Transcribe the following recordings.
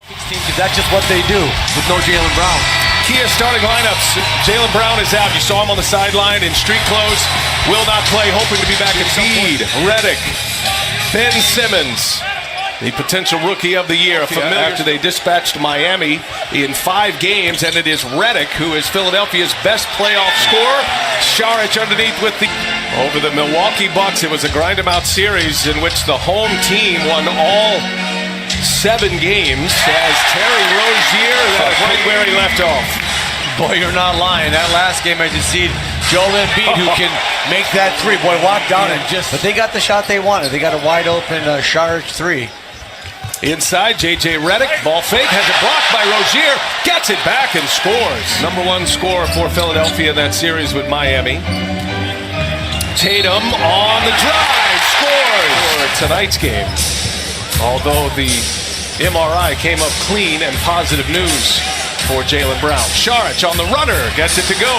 Because that's just what they do with no Jaylen Brown. Kia starting lineups. Jaylen Brown is out. You saw him on the sideline in street clothes. Will not play, hoping to be back at some point. Redick, Ben Simmons, the potential rookie of the year. After they dispatched Miami in 5 games, and it is Redick who is Philadelphia's best playoff scorer. Saric underneath with the... Over the Milwaukee Bucks, it was a grind-em-out series in which the home team won all 7 games as Terry Rozier right where he left off. Boy, you're not lying. That last game, I just see Joel Embiid who can make that 3. Boy, walk down and just... But they got the shot they wanted. They got a wide-open Saric 3. Inside, J.J. Redick, ball fake, has it blocked by Rozier, gets it back and scores. Number 1 scorer for Philadelphia in that series with Miami. Tatum on the drive, scores for tonight's game. Although the MRI came up clean and positive news for Jaylen Brown. Saric on the runner, gets it to go.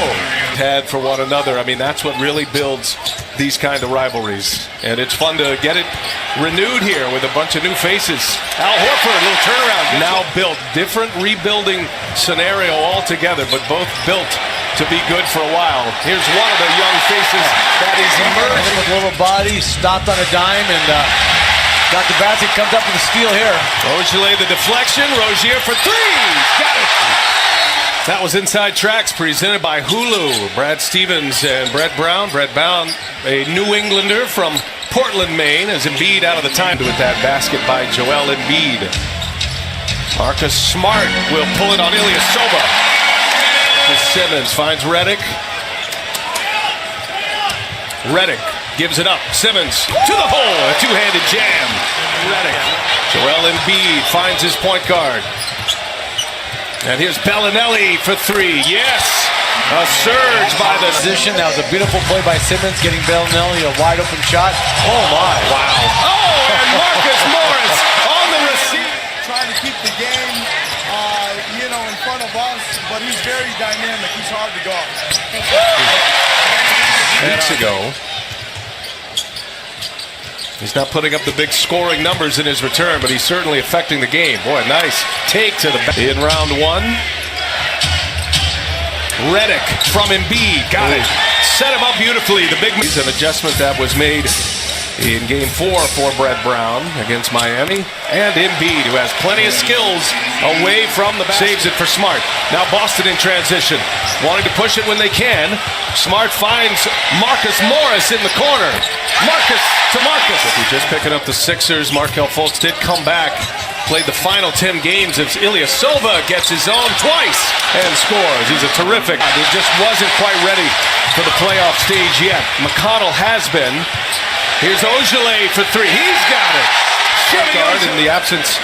Had for one another. I mean, that's what really builds these kind of rivalries. And it's fun to get it renewed here with a bunch of new faces. Al Horford, a little turnaround. Now built. Different rebuilding scenario altogether, but both built to be good for a while. Here's one of the young faces that is emerging. With a little body, stopped on a dime, and got the basket, comes up with a steal here. Rozier, the deflection. Rozier for 3. Got it. That was Inside Tracks presented by Hulu. Brad Stevens and Brett Brown. Brett Brown, a New Englander from Portland, Maine, as Embiid out of the time with that basket by Joel Embiid. Marcus Smart will pull it on Ilyasova. Simmons finds Redick. Redick gives it up. Simmons to the hole. A two-handed jam. Redick. Joel Embiid finds his point guard. And here's Bellinelli for 3. Yes! A surge by the position. That was a beautiful play by Simmons, getting Bellinelli a wide open shot. Oh my! Wow! Oh, and Marcus Morris on the receive. Trying to keep the game, in front of us, but he's very dynamic. He's hard to guard. Weeks ago, he's not putting up the big scoring numbers in his return, but he's certainly affecting the game. Boy, nice take to the back. In round 1. Redick from Embiid. Got it. Set him up beautifully. The big an adjustment that was made in Game 4 for Brett Brown against Miami. And Embiid, who has plenty of skills away from the basket. Saves it for Smart. Now Boston in transition. Wanting to push it when they can. Smart finds Marcus Morris in the corner. Marcus to Marcus. If you're just picking up the Sixers, Markelle Fultz did come back. Played the final 10 games as Ilyasova gets his own twice and scores. He's a terrific. He just wasn't quite ready for the playoff stage yet. McConnell has been. Here's Ojeleye for 3. He's got it. Guard in the absence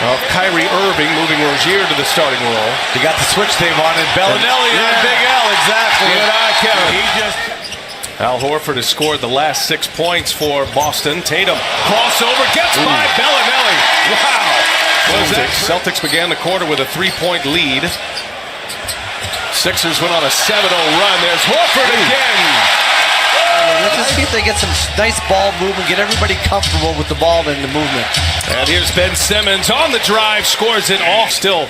of Kyrie Irving, moving Rozier to the starting role. He got the switch they wanted. Bellinelli on Big L, exactly. Good eye, Kevin. He just... Al Horford has scored the last 6 points for Boston. Tatum crossover, gets by Bellinelli. Wow. What was that? Celtics began the quarter with a 3-point lead. Sixers went on a 7-0 run. There's Horford again. Let's just see if they get some nice ball movement, get everybody comfortable with the ball and the movement. And here's Ben Simmons on the drive, scores it off. Still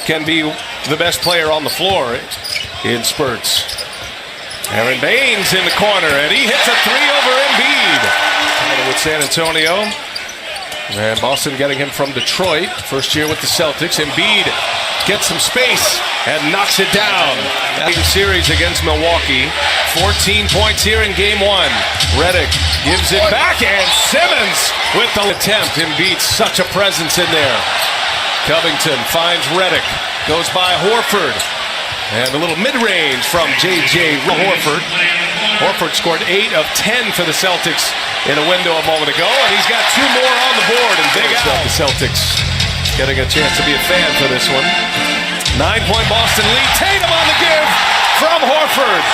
can be the best player on the floor in spurts. Aaron Baines in the corner, and he hits a 3 over Embiid. With San Antonio. And Boston getting him from Detroit. First year with the Celtics. Embiid gets some space and knocks it down. Game series against Milwaukee. 14 points here in Game 1. Redick gives it back, and Simmons with the attempt. Embiid, such a presence in there. Covington finds Redick. Goes by Horford. And a little mid-range from J.J. Horford. Horford scored 8 of 10 for the Celtics in a window a moment ago, and he's got 2 more on the board. And big out. The Celtics getting a chance to be a fan for this one. 9-point Boston lead. Tatum on the give from Horford.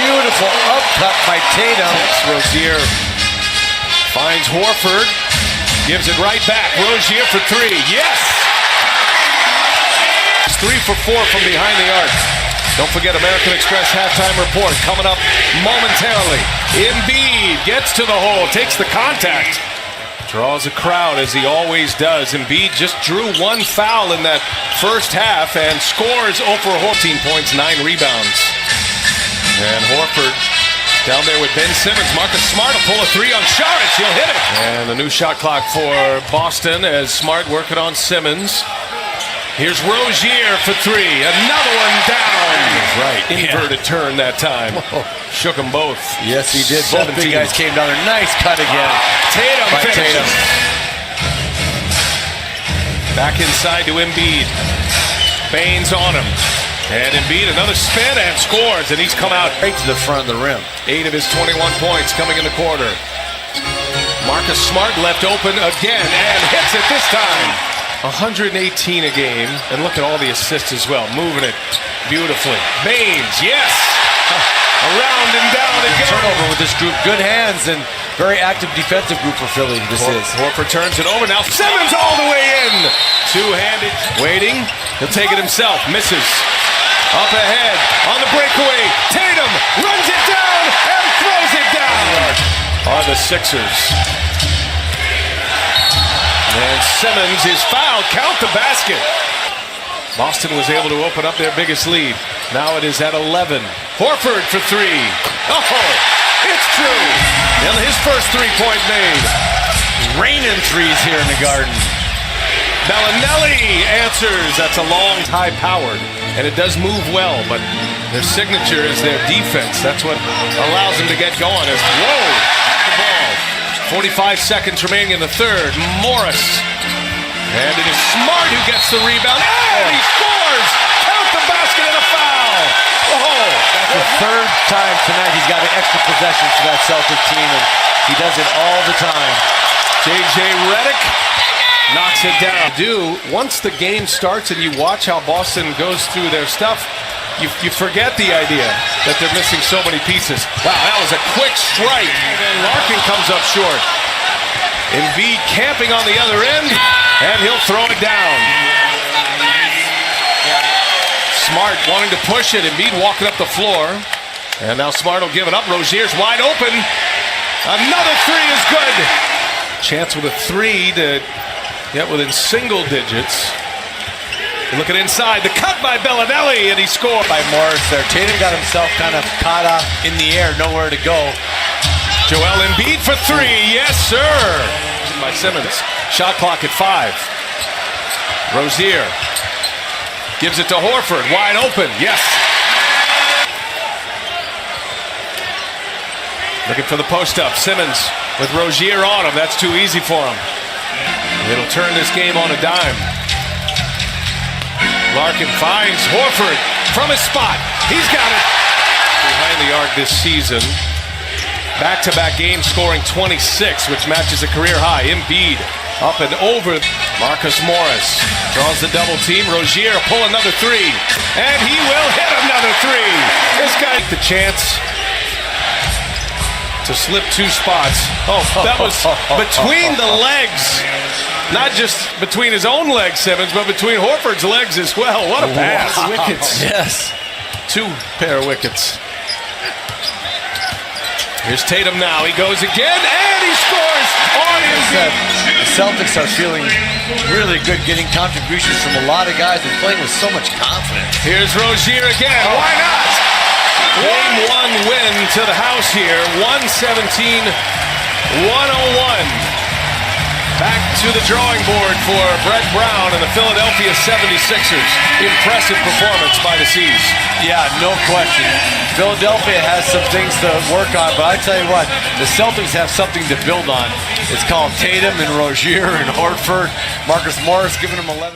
Beautiful upcut by Tatum. Rozier finds Horford. Gives it right back. Rozier for 3. Yes! 3 for 4 from behind the arc. Don't forget American Express halftime report coming up momentarily. Embiid gets to the hole, takes the contact. Draws a crowd as he always does. Embiid just drew one foul in that first half and scores over 14 points, 9 rebounds. And Horford down there with Ben Simmons. Marcus Smart will pull a three on Saric. He'll hit it. And the new shot clock for Boston as Smart working on Simmons. Here's Rozier for three. Another one down. Right. Inverted turn that time. Shook them both. Yes, he did. Both big guys came down there. Nice cut again. Tatum by finishes. Tatum. Back inside to Embiid. Baines on him. And Embiid another spin and scores. And he's come out Right to the front of the rim. 8 of his 21 points coming in the quarter. Marcus Smart left open again and hits it this time. 118 a game, and look at all the assists as well, moving it beautifully. Baines, yes! Around and down it goes. Turnover with this group. Good hands and very active defensive group for Philly. This is. Horford turns it over. Now Simmons all the way in. Two-handed. Waiting. He'll take it himself. Misses. Up ahead. On the breakaway. Tatum runs it down and throws it down. Are the Sixers. And Simmons is fouled. Count the basket. Boston was able to open up their biggest lead. Now it is at 11. Horford for three. Oh, it's true. And his first three-point made. Raining threes here in the Garden. Bellinelli answers. That's a long, high-powered. And it does move well, but their signature is their defense. That's what allows them to get going. Whoa! The ball. 45 seconds remaining in the third. Morris. And it is Smart who gets the rebound. And he scores! Count the basket and a foul! Oh! That's the third time tonight he's got an extra possession for that Celtic team, and he does it all the time. J.J. Redick knocks it down. Once the game starts and you watch how Boston goes through their stuff, you forget the idea that they're missing so many pieces. Wow, that was a quick strike. And then Larkin comes up short. Embiid camping on the other end, and he'll throw it down. Smart wanting to push it. Embiid walking up the floor. And now Smart will give it up. Rozier's wide open. Another three is good. Chance with a three to get within single digits. Look at inside. The cut by Bellinelli, and he scored. By Morris there. Tatum got himself kind of caught up in the air, nowhere to go. Joel Embiid for three. Yes, sir. By Simmons. Shot clock at 5. Rozier gives it to Horford. Wide open. Yes. Looking for the post-up. Simmons with Rozier on him. That's too easy for him. It'll turn this game on a dime. Larkin finds Horford from his spot. He's got it. Behind the arc this season. Back-to-back games scoring 26, which matches a career high. Embiid up and over. Marcus Morris draws the double team. Rozier pull another three. And he will hit another three. This guy the chance to slip 2 spots. Oh, that was between the legs. Not just between his own legs, Simmons, but between Horford's legs as well. What a pass. Wow. Wickets. Yes. 2 pair of wickets. Here's Tatum now. He goes again, and he scores on his head. The Celtics are feeling really good, getting contributions from a lot of guys and playing with so much confidence. Here's Rozier again. Why not? Game 1 win to the house here. 117-101. Back to the drawing board for Brett Brown and the Philadelphia 76ers. Impressive performance by the C's. Yeah, no question. Philadelphia has some things to work on, but I tell you what, the Celtics have something to build on. It's called Tatum and Rozier and Horford. Marcus Morris giving them 11.